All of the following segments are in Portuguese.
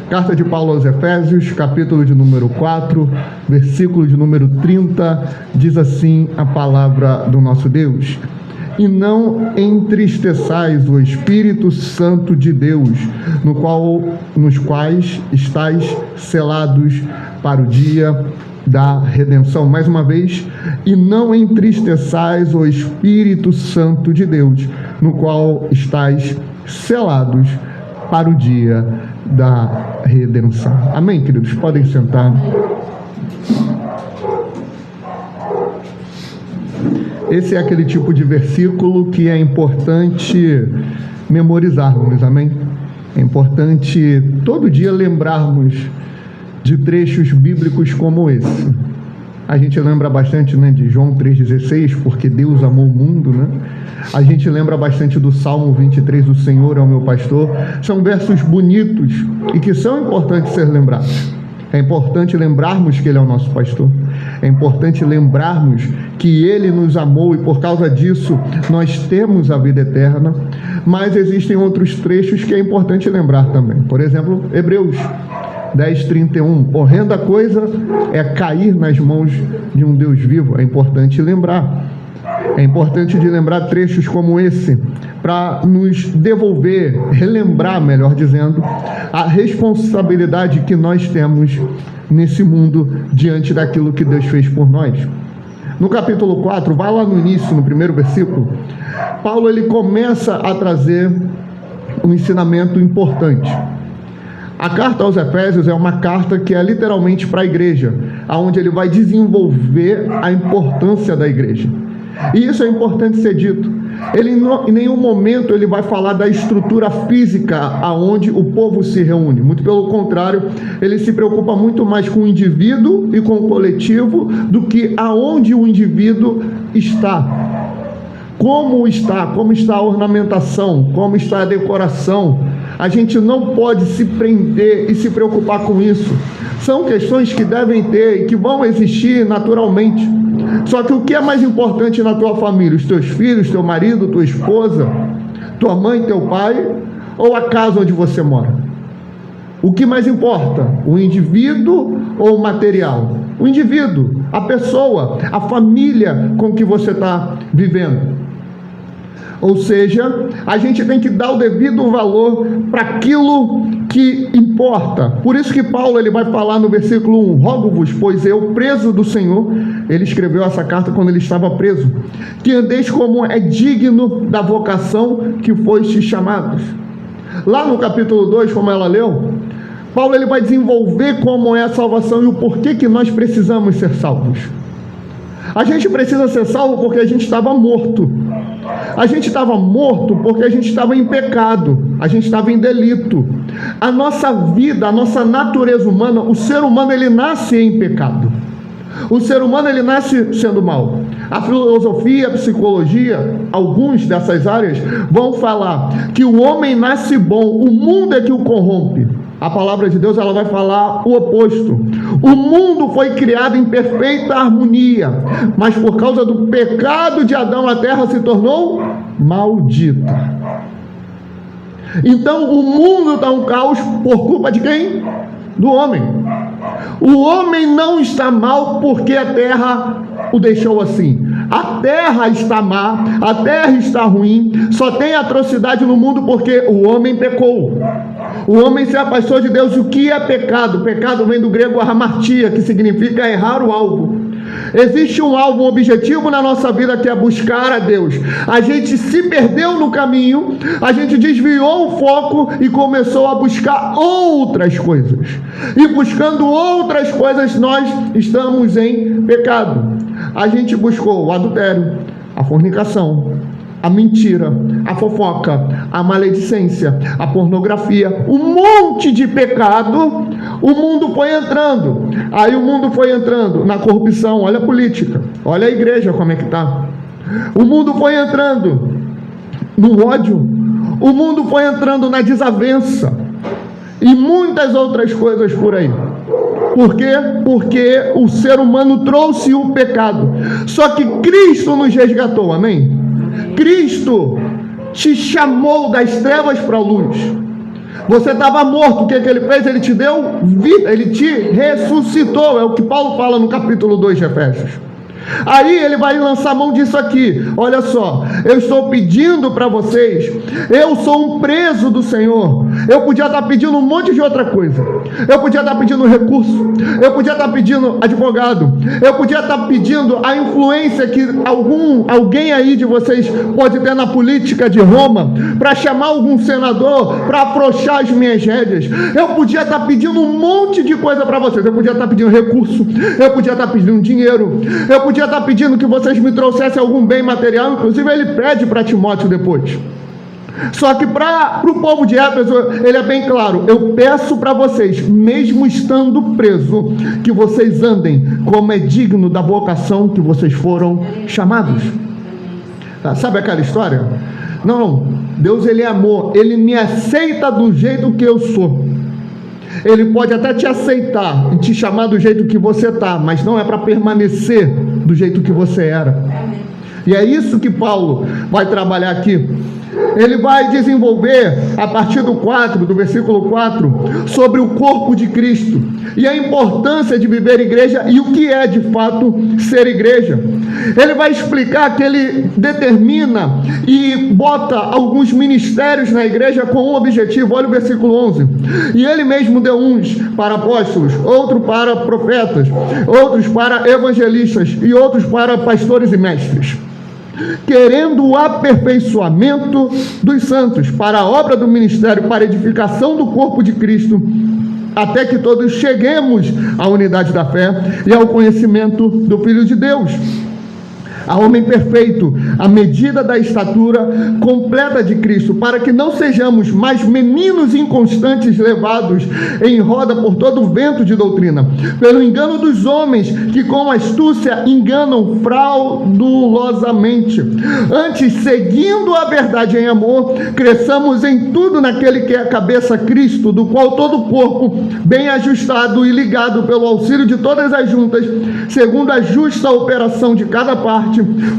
Carta de Paulo aos Efésios, capítulo de número 4, versículo de número 30, diz assim a palavra do nosso Deus: e não entristeçais o Espírito Santo de Deus, nos quais estáis selados para o dia da redenção. Mais uma vez, e não entristeçais o Espírito Santo de Deus, no qual estáis selados para o dia da redenção. Amém, queridos? Podem sentar. Esse é aquele tipo de versículo que é importante memorizarmos, amém? É importante todo dia lembrarmos de trechos bíblicos como esse. A gente lembra bastante, de João 3,16, porque Deus amou o mundo, A gente lembra bastante do Salmo 23, o Senhor é o meu pastor. São versos bonitos e que são importantes ser lembrados. É importante lembrarmos que Ele é o nosso pastor. É importante lembrarmos que Ele nos amou e por causa disso nós temos a vida eterna. Mas existem outros trechos que é importante lembrar também. Por exemplo, Hebreus 10:31. Horrenda coisa é cair nas mãos de um Deus vivo. É importante lembrar. É importante de lembrar trechos como esse para nos devolver, relembrar, melhor dizendo, a responsabilidade que nós temos nesse mundo diante daquilo que Deus fez por nós. No capítulo 4, vai lá no início, no primeiro versículo, Paulo ele começa a trazer um ensinamento importante. A carta aos Efésios é uma carta que é literalmente para a igreja, onde ele vai desenvolver a importância da igreja. E isso é importante ser dito. Ele em nenhum momento ele vai falar da estrutura física aonde o povo se reúne. Muito pelo contrário, ele se preocupa muito mais com o indivíduo e com o coletivo do que aonde o indivíduo está. Como está a ornamentação, como está a decoração. A gente não pode se prender e se preocupar com isso. São questões que devem ter e que vão existir naturalmente. Só que o que é mais importante na tua família? Os teus filhos, teu marido, tua esposa, tua mãe, teu pai, ou a casa onde você mora? O que mais importa? O indivíduo ou o material? O indivíduo, a pessoa, a família com que você está vivendo. Ou seja, a gente tem que dar o devido valor para aquilo que importa. Por isso que Paulo ele vai falar no versículo 1, rogo-vos, pois eu, preso do Senhor, ele escreveu essa carta quando ele estava preso, que andeis como é digno da vocação que fostes chamados. Lá no capítulo 2, como ela leu, Paulo ele vai desenvolver como é a salvação e o porquê que nós precisamos ser salvos. A gente precisa ser salvo porque a gente estava morto. A gente estava morto porque a gente estava em pecado, a gente estava em delito. A nossa vida, a nossa natureza humana, o ser humano ele nasce em pecado. O ser humano ele nasce sendo mau. A filosofia, a psicologia, alguns dessas áreas vão falar que o homem nasce bom, o mundo é que o corrompe. A palavra de Deus ela vai falar o oposto. O mundo foi criado em perfeita harmonia, mas por causa do pecado de Adão a terra se tornou maldita. Então o mundo está um caos por culpa de quem? Do homem. O homem não está mal porque a terra o deixou assim. A terra está má, a terra está ruim, só tem atrocidade no mundo porque o homem pecou. O homem se afastou de Deus. O que é pecado? Pecado vem do grego hamartia, que significa errar o alvo. Existe um alvo, um objetivo na nossa vida que é buscar a Deus. A gente se perdeu no caminho, a gente desviou o foco e começou a buscar outras coisas. E buscando outras coisas nós estamos em pecado. A gente buscou o adultério, a fornicação, a mentira, a fofoca, a maledicência, a pornografia, um monte de pecado. O mundo foi entrando. Aí o mundo foi entrando na corrupção. Olha a política, olha a igreja como é que está. O mundo foi entrando no ódio. O mundo foi entrando na desavença e muitas outras coisas por aí. Por quê? Porque o ser humano trouxe o pecado. Só que Cristo nos resgatou, amém? Cristo te chamou das trevas para a luz. Você estava morto, o que ele fez? Ele te deu vida, ele te ressuscitou. É o que Paulo fala no capítulo 2 de Efésios. Aí ele vai lançar mão disso aqui. Olha só, eu estou pedindo para vocês. Eu sou um preso do Senhor. Eu podia estar pedindo um monte de outra coisa. Eu podia estar pedindo recurso. Eu podia estar pedindo advogado. Eu podia estar pedindo a influência que alguém aí de vocês pode ter na política de Roma, para chamar algum senador para afrouxar as minhas rédeas. Eu podia estar pedindo um monte de coisa para vocês. Eu podia estar pedindo recurso. Eu podia estar pedindo dinheiro. Eu podia estar pedindo que vocês me trouxessem algum bem material. Inclusive ele pede para Timóteo depois. Só que para o povo de Éfeso, ele é bem claro: eu peço para vocês, mesmo estando preso, que vocês andem como é digno da vocação que vocês foram chamados. Sabe aquela história? Não, Deus ele é amor, ele me aceita do jeito que eu sou. Ele pode até te aceitar e te chamar do jeito que você está, mas não é para permanecer do jeito que você era. E é isso que Paulo vai trabalhar aqui. Ele vai desenvolver, a partir do versículo 4, sobre o corpo de Cristo e a importância de viver igreja e o que é de fato ser igreja. Ele vai explicar que ele determina e bota alguns ministérios na igreja com um objetivo. Olha o versículo 11: e ele mesmo deu uns para apóstolos, outros para profetas, outros para evangelistas e outros para pastores e mestres, querendo o aperfeiçoamento dos santos para a obra do ministério, para a edificação do corpo de Cristo, até que todos cheguemos à unidade da fé e ao conhecimento do Filho de Deus, a homem perfeito, à medida da estatura completa de Cristo, para que não sejamos mais meninos inconstantes, levados em roda por todo o vento de doutrina, pelo engano dos homens, que com astúcia enganam fraudulosamente. Antes, seguindo a verdade em amor, cresçamos em tudo naquele que é a cabeça, Cristo, do qual todo o corpo, bem ajustado e ligado pelo auxílio de todas as juntas, segundo a justa operação de cada parte,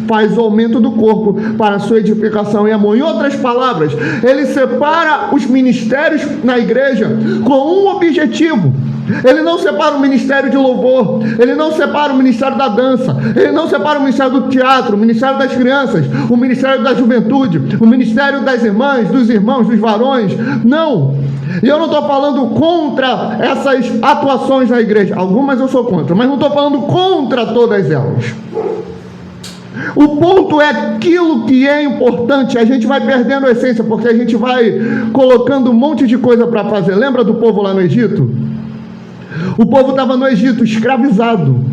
faz o aumento do corpo para a sua edificação em amor. Em outras palavras, ele separa os ministérios na igreja com um objetivo. Ele não separa o ministério de louvor, ele não separa o ministério da dança, ele não separa o ministério do teatro, o ministério das crianças, o ministério da juventude, o ministério das irmãs, dos irmãos, dos varões. Não. E eu não estou falando contra essas atuações na igreja. Algumas eu sou contra, mas não estou falando contra todas elas. O ponto é aquilo que é importante. A gente vai perdendo a essência, porque a gente vai colocando um monte de coisa para fazer. Lembra do povo lá no Egito? O povo estava no Egito, escravizado.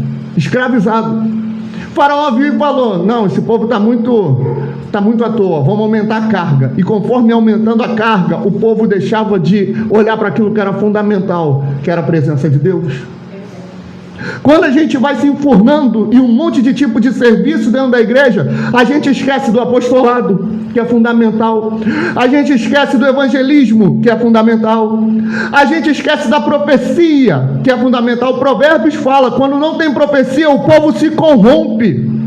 Faraó viu e falou: não, esse povo está muito à toa, vamos aumentar a carga. E conforme aumentando a carga, o povo deixava de olhar para aquilo que era fundamental, que era a presença de Deus. Quando a gente vai se enfurnando em um monte de tipo de serviço dentro da igreja, a gente esquece do apostolado, que é fundamental. A gente esquece do evangelismo, que é fundamental. A gente esquece da profecia, que é fundamental. Provérbios fala: quando não tem profecia, o povo se corrompe.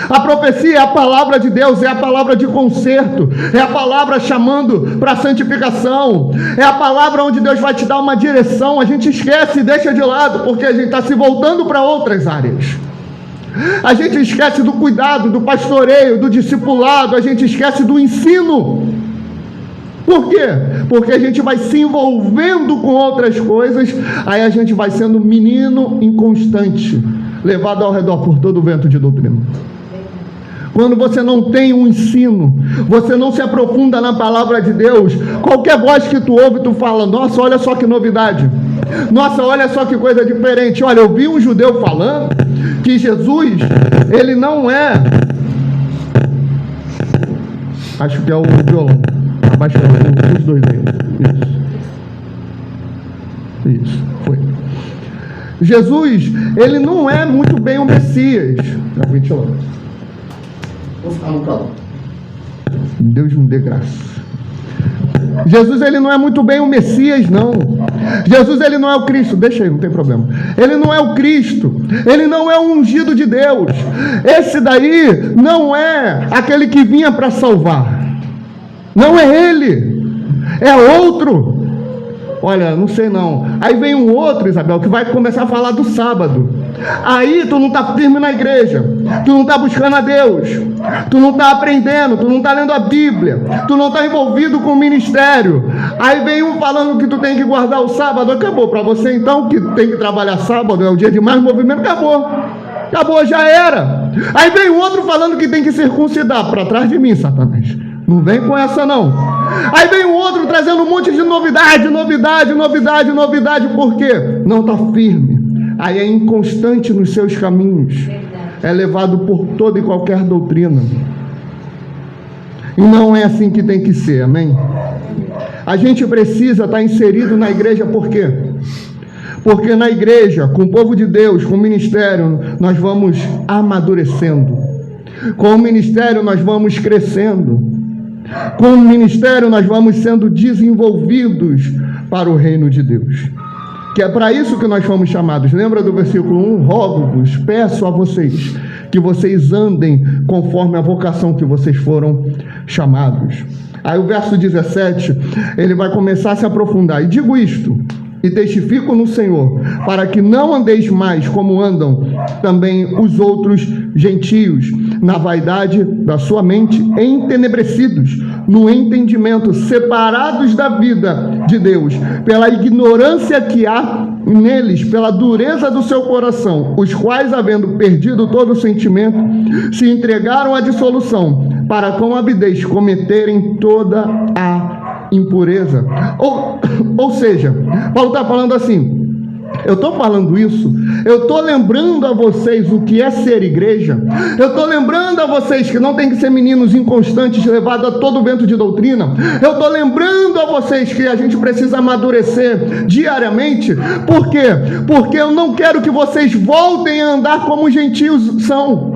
A profecia é a palavra de Deus, é a palavra de conserto, é a palavra chamando para a santificação, é a palavra onde Deus vai te dar uma direção. A gente esquece e deixa de lado, porque a gente está se voltando para outras áreas. A gente esquece do cuidado, do pastoreio, do discipulado, a gente esquece do ensino. Por quê? Porque a gente vai se envolvendo com outras coisas, aí a gente vai sendo menino inconstante, levado ao redor por todo o vento de doutrina. Quando você não tem um ensino, você não se aprofunda na palavra de Deus, qualquer voz que tu ouve, tu fala: nossa, olha só que novidade, nossa, olha só que coisa diferente. Olha, eu vi um judeu falando que Jesus, ele não é... Acho que é o violão. Abaixa os dois aí. Isso, foi. Jesus, ele não é muito bem o Messias. Vou ficar no calor. Deus me dê graça. Jesus, ele não é muito bem o Messias, não. Jesus, ele não é o Cristo. Deixa aí, não tem problema. Ele não é o Cristo. Ele não é o ungido de Deus. Esse daí não é aquele que vinha para salvar. Não é ele. é outro. Olha, não sei não. Aí vem um outro, Isabel, que vai começar a falar do sábado. Aí tu não está firme na igreja, tu não está buscando a Deus, tu não está aprendendo, tu não está lendo a Bíblia, tu não está envolvido com o ministério. Aí vem um falando que tu tem que guardar o sábado. Acabou para você então, que tem que trabalhar sábado, é o dia de mais movimento, acabou, já era. Aí vem o outro falando que tem que circuncidar. Para trás de mim, Satanás, não vem com essa não. Aí vem o outro trazendo um monte de novidade, por quê? Não está firme. Aí é inconstante nos seus caminhos, é levado por toda e qualquer doutrina. E não é assim que tem que ser, amém? A gente precisa estar inserido na igreja, por quê? Porque na igreja, com o povo de Deus, com o ministério, nós vamos amadurecendo. Com o ministério nós vamos crescendo. Com o ministério nós vamos sendo desenvolvidos para o reino de Deus. Que é para isso que nós fomos chamados. Lembra do versículo 1? Rogo-vos, peço a vocês, que vocês andem conforme a vocação que vocês foram chamados. Aí o verso 17, ele vai começar a se aprofundar. E digo isto, e testifico no Senhor, para que não andeis mais como andam também os outros gentios, na vaidade da sua mente, entenebrecidos no entendimento, separados da vida de Deus, pela ignorância que há neles, pela dureza do seu coração, os quais, havendo perdido todo o sentimento, se entregaram à dissolução, para com avidez cometerem toda a impureza. Ou seja, Paulo está falando assim, eu estou falando isso, eu estou lembrando a vocês o que é ser igreja, eu estou lembrando a vocês que não tem que ser meninos inconstantes levados a todo vento de doutrina, eu estou lembrando a vocês que a gente precisa amadurecer diariamente. Por quê? Porque eu não quero que vocês voltem a andar como os gentios são.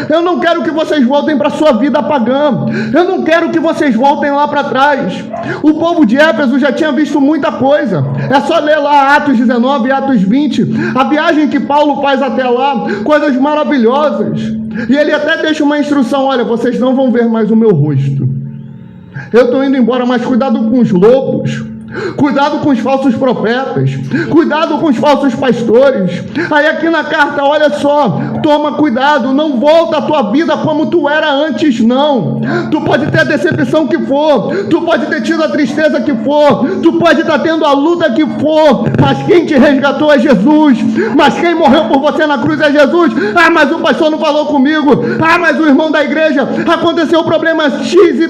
Eu não quero que vocês voltem para a sua vida pagã. Eu não quero que vocês voltem lá para trás. O povo de Éfeso já tinha visto muita coisa. É só ler lá Atos 19, Atos 20. A viagem que Paulo faz até lá, coisas maravilhosas. E ele até deixa uma instrução: olha, vocês não vão ver mais o meu rosto. Eu estou indo embora, mas cuidado com os lobos. Cuidado com os falsos profetas, cuidado com os falsos pastores. Aí aqui na carta, olha só, toma cuidado, não volta a tua vida como tu era antes, não. Tu pode ter a decepção que for, tu pode ter tido a tristeza que for, tu pode estar tendo a luta que for, mas quem te resgatou é Jesus, mas quem morreu por você na cruz é Jesus. Ah, mas o pastor não falou comigo, ah, mas o irmão da igreja, aconteceu o problema XYZ,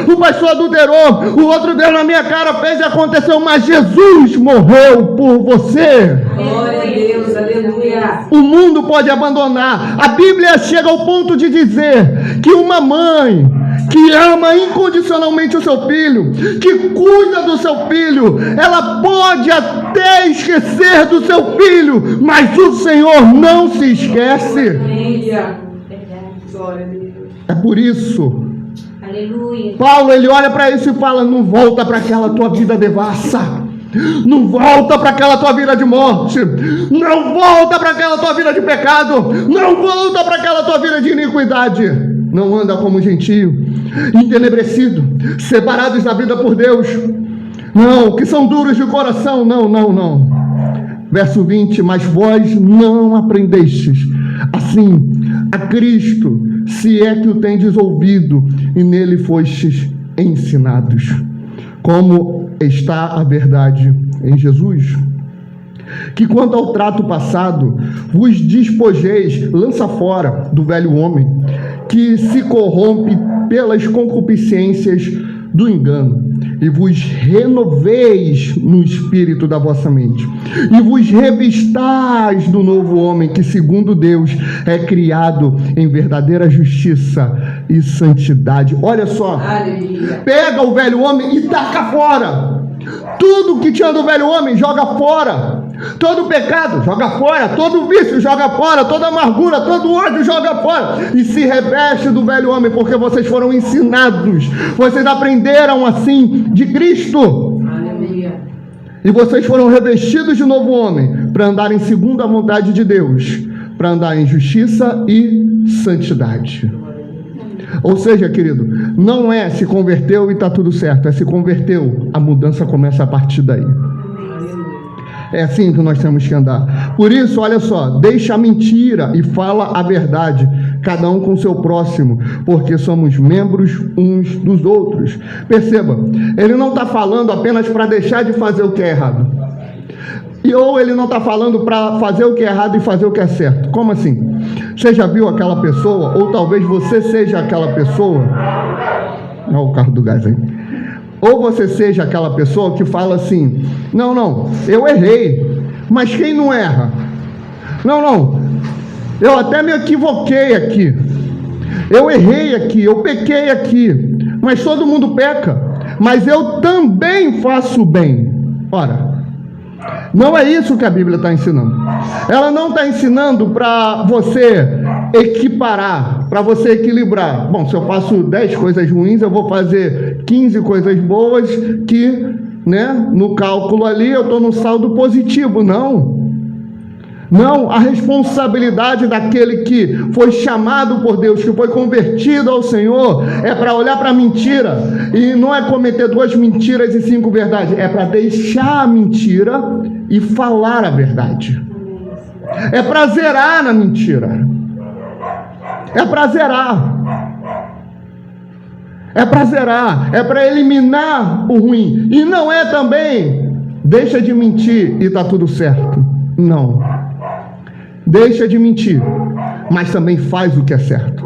o pastor adulterou, o outro deu na minha cara, fez aconteceu, mas Jesus morreu por você. Glória a Deus, aleluia. O mundo pode abandonar. A Bíblia chega ao ponto de dizer que uma mãe que ama incondicionalmente o seu filho, que cuida do seu filho, ela pode até esquecer do seu filho, mas o Senhor não se esquece. Glória a Deus. É por isso, Aleluia. Paulo, ele olha para isso e fala: não volta para aquela tua vida devassa, não volta para aquela tua vida de morte, não volta para aquela tua vida de pecado, não volta para aquela tua vida de iniquidade. Não anda como gentio, entenebrecido, separados da vida por Deus, não, que são duros de coração, não. Verso 20, mas vós não aprendestes assim a Cristo, se é que o tendes ouvido e nele fostes ensinados, como está a verdade em Jesus. Que quanto ao trato passado, vos despojeis, lança fora do velho homem, que se corrompe pelas concupiscências do engano, e vos renoveis no espírito da vossa mente, e vos revistais do novo homem, que segundo Deus é criado em verdadeira justiça e santidade. Olha só, aleluia. Pega o velho homem e taca fora. Tudo que tinha do velho homem, joga fora. Todo pecado, joga fora. Todo vício, joga fora. Toda amargura, todo ódio, joga fora. E se reveste do velho homem, porque vocês foram ensinados. Vocês aprenderam assim de Cristo. Aleluia. E vocês foram revestidos de novo homem, para andarem segundo a vontade de Deus, para andar em justiça e santidade. Ou seja, querido, não é se converteu e está tudo certo, é se converteu, a mudança começa a partir daí. É assim que nós temos que andar. Por isso, olha só, deixa a mentira e fala a verdade, cada um com o seu próximo, porque somos membros uns dos outros. Perceba, ele não está falando apenas para deixar de fazer o que é errado. Ou ele não está falando para fazer o que é errado e fazer o que é certo. Como assim? Você já viu aquela pessoa, ou talvez você seja aquela pessoa... Olha o carro do gás aí. Ou você seja aquela pessoa que fala assim, não, eu errei, mas quem não erra? Não, eu até me equivoquei aqui, eu errei aqui, eu pequei aqui, mas todo mundo peca, mas eu também faço bem. Ora, não é isso que a Bíblia está ensinando. Ela não está ensinando para você equiparar, para você equilibrar. Bom, se eu faço 10 coisas ruins, eu vou fazer 15 coisas boas que, no cálculo ali eu estou no saldo positivo. Não, a responsabilidade daquele que foi chamado por Deus, que foi convertido ao Senhor, é para olhar para a mentira, e não é cometer 2 mentiras e 5 verdades, é para deixar a mentira e falar a verdade. É para zerar na mentira. É para zerar, é para eliminar o ruim. E não é também, deixa de mentir e está tudo certo. Não. Deixa de mentir, mas também faz o que é certo.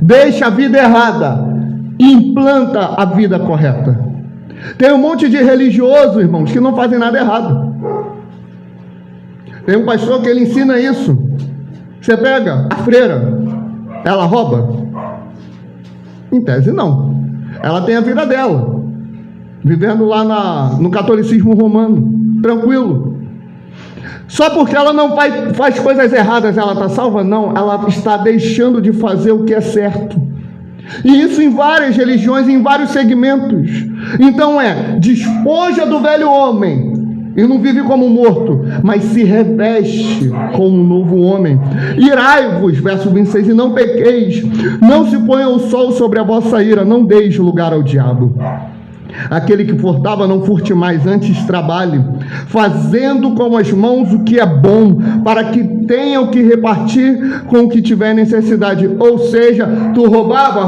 Deixa a vida errada e implanta a vida correta. Tem um monte de religiosos, irmãos, que não fazem nada errado. Tem um pastor que ele ensina isso. Você pega a freira, ela rouba? Em tese não. Ela tem a vida dela, vivendo lá no catolicismo romano, tranquilo. Só porque ela não faz coisas erradas, ela está salva? Não, ela está deixando de fazer o que é certo. E isso em várias religiões, em vários segmentos. Então despoja do velho homem, e não vive como morto, mas se reveste como um novo homem. Irai-vos, verso 26, e não pequeis, não se ponha o sol sobre a vossa ira, não deis lugar ao diabo. Aquele que furtava, não furte mais, antes trabalhe, fazendo com as mãos o que é bom, para que tenha o que repartir com o que tiver necessidade. Ou seja, tu roubava,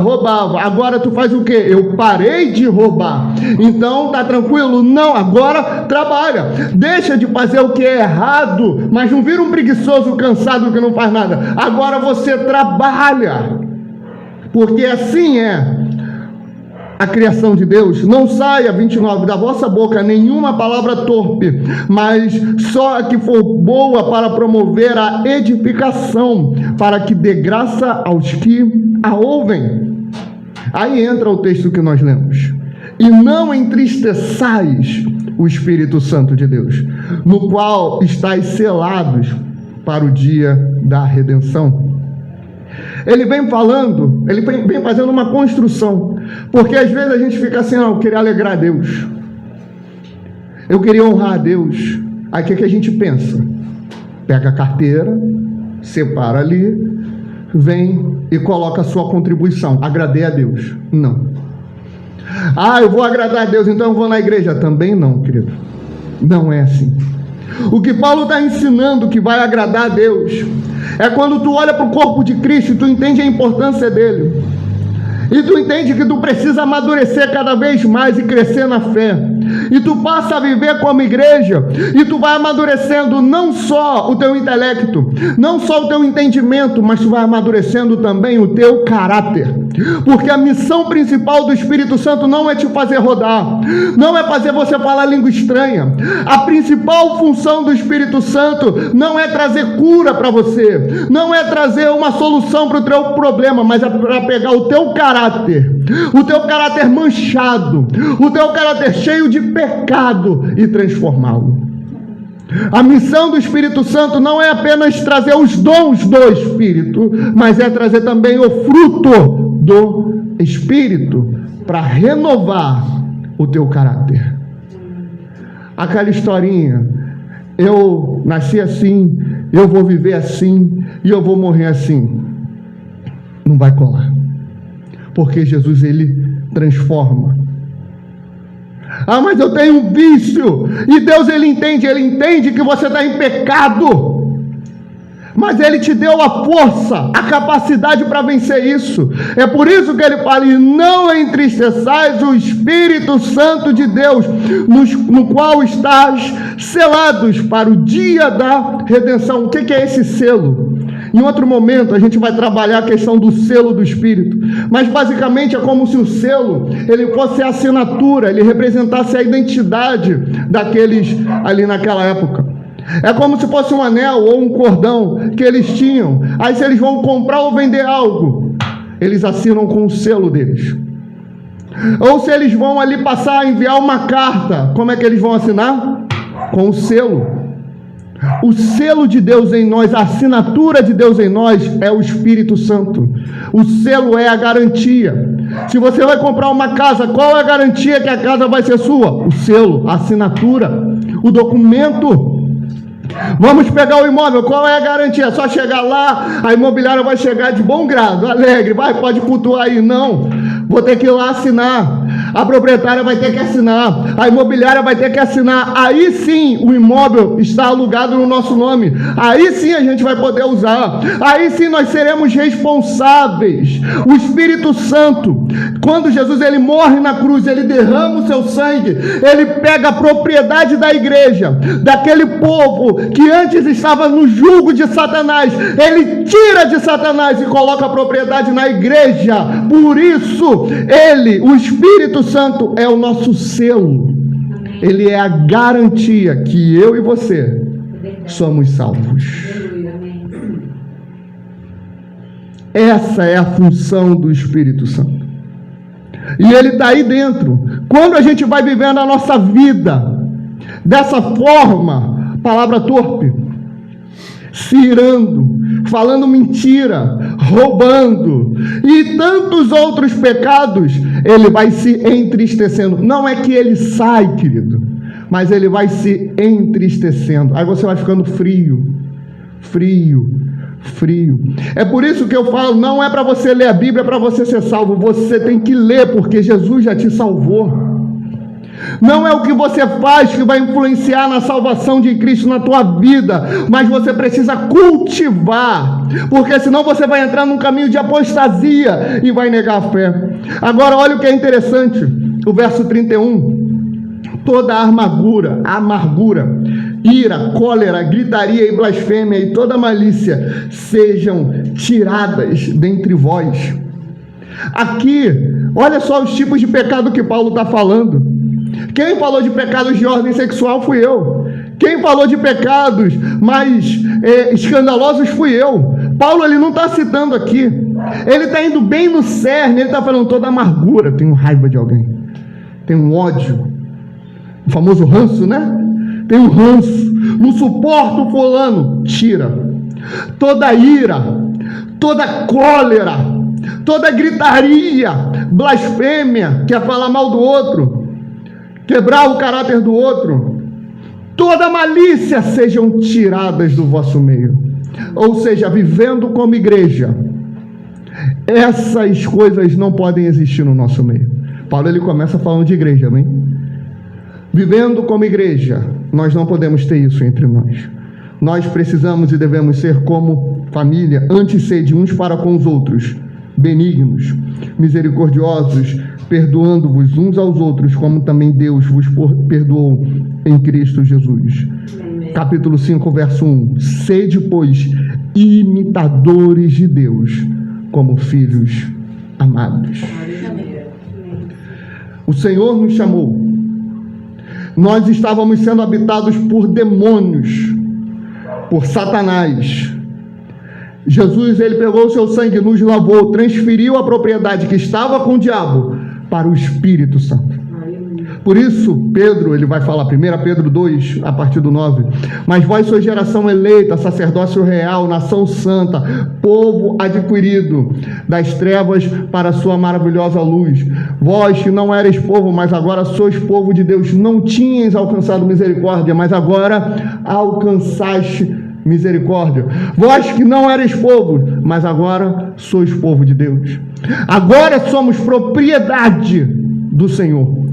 agora tu faz o quê? Eu parei de roubar, então tá tranquilo? Não, agora trabalha, deixa de fazer o que é errado, mas não vira um preguiçoso cansado que não faz nada. Agora você trabalha, porque assim é a criação de Deus. Não saia, 29, da vossa boca nenhuma palavra torpe, mas só a que for boa para promover a edificação, para que dê graça aos que a ouvem. Aí entra o texto que nós lemos. E não entristeçais o Espírito Santo de Deus, no qual estáis selados para o dia da redenção. Ele vem falando, ele vem fazendo uma construção, porque às vezes a gente fica assim, eu queria alegrar a Deus, eu queria honrar a Deus. Aí o que a gente pensa? Pega a carteira, separa ali, vem e coloca a sua contribuição. Agradei a Deus. Não. Eu vou agradar a Deus, então eu vou na igreja. Também não, querido. Não é assim. O que Paulo está ensinando que vai agradar a Deus é quando tu olha para o corpo de Cristo e tu entende a importância dele, e tu entende que tu precisa amadurecer cada vez mais e crescer na fé, e tu passa a viver como igreja, e tu vai amadurecendo não só o teu intelecto, não só o teu entendimento, mas tu vai amadurecendo também o teu caráter, porque a missão principal do Espírito Santo não é te fazer rodar, não é fazer você falar língua estranha. A principal função do Espírito Santo não é trazer cura para você, não é trazer uma solução para o teu problema, mas é para pegar o teu caráter manchado, o teu caráter cheio de pecado e transformá-lo. A missão do Espírito Santo não é apenas trazer os dons do Espírito, mas é trazer também o fruto do Espírito para renovar o teu caráter. Aquela historinha, eu nasci assim, eu vou viver assim e eu vou morrer assim, não vai colar. Porque Jesus, ele transforma. Ah, mas eu tenho um vício. E Deus, ele entende que você está em pecado. Mas ele te deu a força, a capacidade para vencer isso. É por isso que ele fala: e não entristeçais o Espírito Santo de Deus, no qual estás selados para o dia da redenção. O que é esse selo? Em outro momento a gente vai trabalhar a questão do selo do Espírito. Mas basicamente é como se o selo, ele fosse a assinatura, ele representasse a identidade daqueles ali naquela época. É como se fosse um anel ou um cordão que eles tinham. Aí se eles vão comprar ou vender algo, eles assinam com o selo deles. Ou se eles vão ali passar a enviar uma carta, como é que eles vão assinar? Com o selo. O selo de Deus em nós, a assinatura de Deus em nós é o Espírito Santo. O selo é a garantia. Se você vai comprar uma casa, qual é a garantia que a casa vai ser sua? O selo, a assinatura, o documento. Vamos pegar o imóvel, qual é a garantia? É só chegar lá, a imobiliária vai chegar de bom grado, alegre, pode cultuar aí. Não, vou ter que ir lá assinar. A proprietária vai ter que assinar, a imobiliária vai ter que assinar. Aí sim o imóvel está alugado no nosso nome. Aí sim a gente vai poder usar. Aí sim nós seremos responsáveis. O Espírito Santo, quando Jesus ele morre na cruz, ele derrama o seu sangue, ele pega a propriedade da igreja, daquele povo que antes estava no jugo de Satanás, ele tira de Satanás e coloca a propriedade na igreja. Por isso ele, o Espírito Santo, é o nosso selo. Ele é a garantia que eu e você somos salvos. Essa é a função do Espírito Santo. E ele está aí dentro. Quando a gente vai vivendo a nossa vida dessa forma, palavra torpe, se irando, falando mentira, roubando e tantos outros pecados, ele vai se entristecendo. Não é que ele sai, querido, mas ele vai se entristecendo. Aí você vai ficando frio. É por isso que eu falo, não é para você ler a Bíblia para você ser salvo. Você tem que ler, porque Jesus já te salvou. Não é o que você faz que vai influenciar na salvação de Cristo na tua vida, mas você precisa cultivar, porque senão você vai entrar num caminho de apostasia e vai negar a fé. Agora olha o que é interessante, o verso 31. Toda amargura, ira, cólera, gritaria e blasfêmia e toda malícia sejam tiradas dentre vós. Aqui, olha só os tipos de pecado que Paulo está falando. Quem falou de pecados de ordem sexual fui eu. Quem falou de pecados mais escandalosos fui eu. Paulo ele não está citando aqui. Ele está indo bem no cerne. Ele está falando toda amargura. Tenho raiva de alguém. Tenho ódio. O famoso ranço, né? Tenho ranço. Não suporto fulano. Tira. Toda ira. Toda cólera. Toda gritaria. Blasfêmia. Quer falar mal do outro. Quebrar o caráter do outro, toda malícia sejam tiradas do vosso meio. Ou seja, vivendo como igreja, essas coisas não podem existir no nosso meio. Paulo ele começa falando de igreja, amém? Vivendo como igreja, nós não podemos ter isso entre nós. Nós precisamos e devemos ser como família, antes sede uns para com os outros, benignos, misericordiosos, perdoando-vos uns aos outros, como também Deus vos perdoou em Cristo Jesus. Amém. Capítulo 5, verso 1. Sede, pois, imitadores de Deus, como filhos amados. Amém. O Senhor nos chamou. Nós estávamos sendo habitados por demônios, por Satanás. Jesus, ele pegou o seu sangue, nos lavou, transferiu a propriedade que estava com o diabo para o Espírito Santo. Por isso, Pedro, ele vai falar, 1 Pedro 2, a partir do 9, mas vós sois geração eleita, sacerdócio real, nação santa, povo adquirido das trevas para a sua maravilhosa luz. Vós que não eres povo, mas agora sois povo de Deus, não tinhas alcançado misericórdia, mas agora alcançaste misericórdia. Vós que não erais povo, mas agora sois povo de Deus. Agora somos propriedade do Senhor.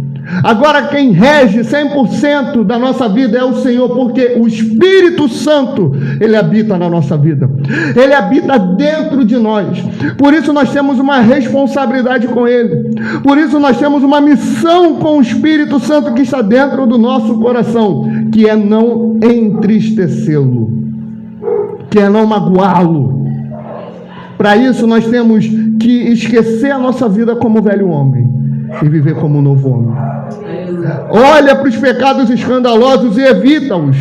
Agora quem rege 100% da nossa vida é o Senhor, porque o Espírito Santo, Ele habita na nossa vida. Ele habita dentro de nós. Por isso nós temos uma responsabilidade com Ele. Por isso nós temos uma missão com o Espírito Santo que está dentro do nosso coração, que é não entristecê-lo, que é não magoá-lo. Para isso nós temos que esquecer a nossa vida como velho homem e viver como um novo homem. Olha para os pecados escandalosos e evita-os.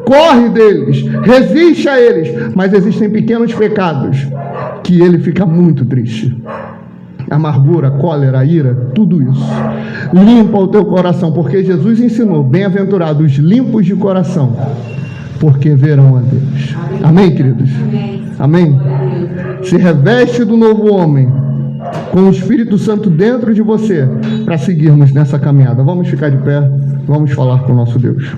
Corre deles, resiste a eles. Mas existem pequenos pecados que ele fica muito triste. Amargura, cólera, ira, tudo isso. Limpa o teu coração, porque Jesus ensinou: bem-aventurados os limpos de coração, porque verão a Deus. Amém, queridos? Amém? Se reveste do novo homem, com o Espírito Santo dentro de você, para seguirmos nessa caminhada. Vamos ficar de pé, vamos falar com o nosso Deus.